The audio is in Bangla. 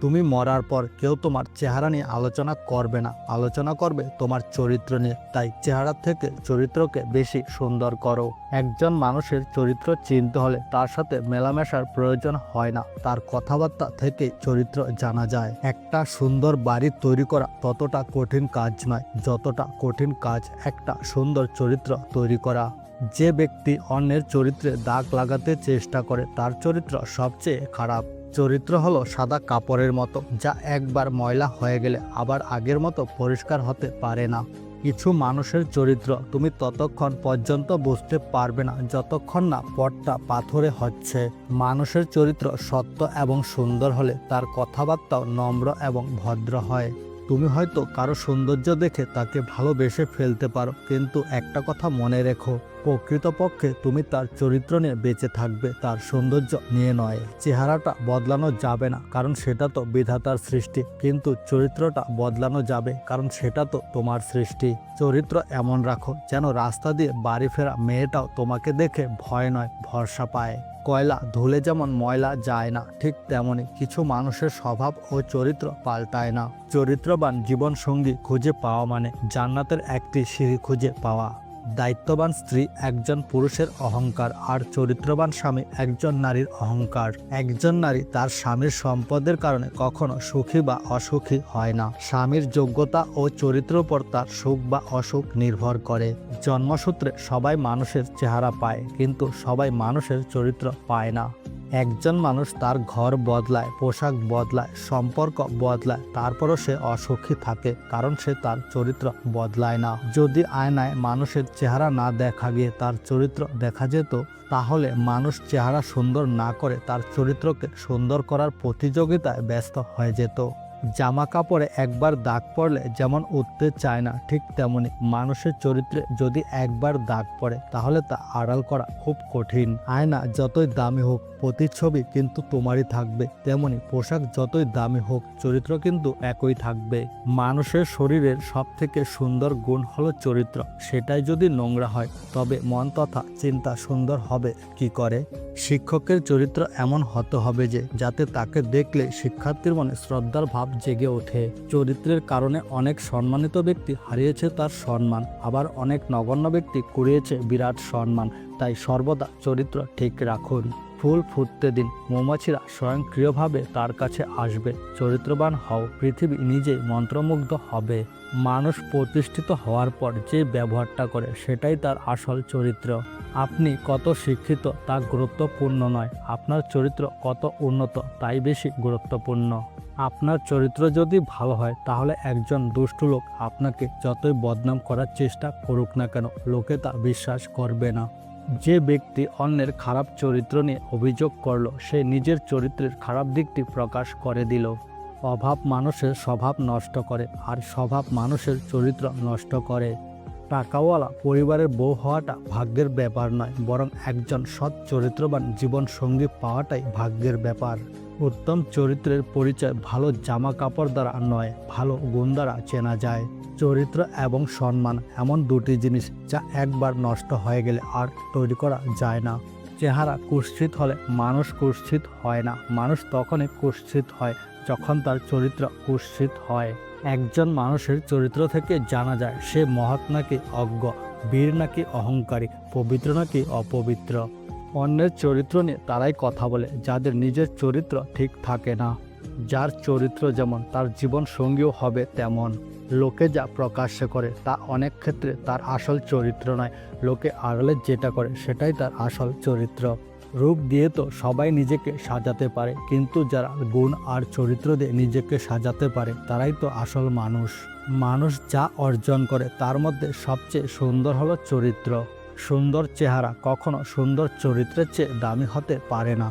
তুমি মরার পর কেউ তোমার চেহারা নিয়ে আলোচনা করবে না, আলোচনা করবে তোমার চরিত্র নিয়ে। তাই চেহারা থেকে চরিত্রকে বেশি সুন্দর করো। একজন মানুষের চরিত্র চিনতে হলে তার সাথে মেলামেশার প্রয়োজন হয় না, তার কথাবার্তা থেকে চরিত্র জানা যায়। একটা সুন্দর বাড়ি তৈরি করা ততটা কঠিন কাজ নয় যতটা কঠিন কাজ একটা সুন্দর চরিত্র তৈরি করা। যে ব্যক্তি অন্যের চরিত্রে দাগ লাগাতে চেষ্টা করে তার চরিত্র সবচেয়ে খারাপ। চরিত্র হলো সাদা কাপড়ের মতো, যা একবার ময়লা হয়ে গেলে আবার আগের মতো পরিষ্কার হতে পারে না। কিছু মানুষের চরিত্র তুমি ততক্ষণ পর্যন্ত বুঝতে পারবে না যতক্ষণ না পথটা পাথরে হচ্ছে। মানুষের চরিত্র সত্য এবং সুন্দর হলে তার কথাবার্তাও নম্র এবং ভদ্র হয়। তুমি হয়তো কারো সৌন্দর্য দেখে তাকে ভালোবেসে ফেলতে পারো, কিন্তু একটা কথা মনে রেখো, প্রকৃতপক্ষে তুমি তার চরিত্র নিয়ে বেঁচে থাকবে, তার সৌন্দর্য নিয়ে নয়। চেহারাটা বদলানো যাবে না, কারণ সেটা তো বিধাতার সৃষ্টি, কিন্তু চরিত্রটা বদলানো যাবে, কারণ সেটা তো তোমার সৃষ্টি। চরিত্র এমন রাখো যেন রাস্তা দিয়ে বাড়ি ফেরা মেয়েটাও তোমাকে দেখে ভয় নয় ভরসা পায়। কয়লা ধুলে যেমন ময়লা যায় না, ঠিক তেমনি কিছু মানুষের স্বভাব ও চরিত্র পাল্টায় না। চরিত্রবান জীবনসঙ্গী খুঁজে পাওয়া মানে জান্নাতের একটি সিঁড়ি খুঁজে পাওয়া। দায়িত্ববান স্ত্রী একজন পুরুষের অহংকার, আর চরিত্রবান স্বামী একজন নারীর অহংকার। একজন নারী তার স্বামীর সম্পদের কারণে কখনো সুখী বা অসুখী হয় না। স্বামীর যোগ্যতা ও চরিত্রের উপর তার সুখ বা অসুখ নির্ভর করে। জন্মসূত্রে সবাই মানুষের চেহারা পায়, কিন্তু সবাই মানুষের চরিত্র পায় না। একজন মানুষ তার ঘর বদলায়, পোশাক বদলায়, সম্পর্ক বদলায়, তারপরও সে অসুখী থাকে, কারণ সে তার চরিত্র বদলায় না। যদি আয়নায় মানুষের চেহারা না দেখা গিয়ে তার চরিত্র দেখা যেত, তাহলে মানুষ চেহারা সুন্দর না করে তার চরিত্রকে সুন্দর করার প্রতিযোগিতায় ব্যস্ত হয়ে যেত। জামা কাপড়ে একবার দাগ পড়লে যেমন উঠতে চায় না, ঠিক তেমনি মানুষের চরিত্রে যদি একবার দাগ পড়ে তাহলে তা আড়াল করা খুব কঠিন। আয়না যতই দামি হোক প্রতিচ্ছবি কিন্তু তোমারই থাকবে, তেমনি পোশাক যতই দামি হোক চরিত্র কিন্তু একই থাকবে। মানুষের শরীরের সব থেকে সুন্দর গুণ হলো চরিত্র। সেটাই যদি নোংরা হয় তবে মন তথা চিন্তা সুন্দর হবে কি করে? শিক্ষকের চরিত্র এমন হতে হবে যে যাতে তাকে দেখলে শিক্ষার্থীর মনে শ্রদ্ধার ভাব জেগে ওঠে। চরিত্রের কারণে অনেক সম্মানিত ব্যক্তি হারিয়েছে তার সম্মান, আবার অনেক নগণ্য ব্যক্তি কুড়িয়েছে বিরাট সম্মান। তাই সর্বদা চরিত্র ঠিক রাখুন। ফুল ফুটতে দিন, মৌমাছিরা স্বয়ংক্রিয়ভাবে তার কাছে আসবে। চরিত্রবান হও, পৃথিবী নিজেই মন্ত্রমুগ্ধ হবে। মানুষ প্রতিষ্ঠিত হওয়ার পর যে ব্যবহারটা করে সেটাই তার আসল চরিত্র। আপনি কত শিক্ষিত তা গুরুত্বপূর্ণ নয়, আপনার চরিত্র কত উন্নত তাই বেশি গুরুত্বপূর্ণ। আপনার চরিত্র যদি ভালো হয় তাহলে একজন দুষ্টু লোক আপনাকে যতই বদনাম করার চেষ্টা করুক না কেন, লোকে তা বিশ্বাস করবে না। যে ব্যক্তি অন্যের খারাপ চরিত্র নিয়ে অভিযোগ করলো, সে নিজের চরিত্রের খারাপ দিকটি প্রকাশ করে দিল। অভাব মানুষের স্বভাব নষ্ট করে, আর স্বভাব মানুষের চরিত্র নষ্ট করে। টাকাওয়ালা পরিবারের বউ হওয়াটা ভাগ্যের ব্যাপার নয়, বরং একজন সৎ চরিত্রবান জীবনসঙ্গী পাওয়াটাই ভাগ্যের ব্যাপার। উত্তম চরিত্রের পরিচয় ভালো জামা কাপড় দ্বারা নয়, ভালো গুণ দ্বারা চেনা যায়। চরিত্র এবং সম্মান এমন দুটি জিনিস যা একবার নষ্ট হয়ে গেলে আর তৈরি করা যায় না। চেহারা কুৎসিত হলে মানুষ কুৎসিত হয় না, মানুষ তখনই কুৎসিত হয় যখন তার চরিত্র কুৎসিত হয়। একজন মানুষের চরিত্র থেকে জানা যায় সে মহৎ নাকি অজ্ঞ, বীর নাকি অহংকারী, পবিত্র নাকি অপবিত্র। অন্যের চরিত্র নিয়ে তারাই কথা বলে যাদের নিজের চরিত্র ঠিক থাকে না। যার চরিত্র যেমন তার জীবন সঙ্গীও হবে তেমন। লোকে যা প্রকাশ্যে করে তা অনেক ক্ষেত্রে তার আসল চরিত্র নয়, লোকে আড়ালে যেটা করে সেটাই তার আসল চরিত্র। রূপ দিয়ে তো সবাই নিজেকে সাজাতে পারে, কিন্তু যারা গুণ আর চরিত্র দিয়ে নিজেকে সাজাতে পারে তারাই তো আসল মানুষ। মানুষ যা অর্জন করে তার মধ্যে সবচেয়ে সুন্দর হলো চরিত্র। সুন্দর চেহারা কখনো সুন্দর চরিত্রের চেয়ে দামি হতে পারে না।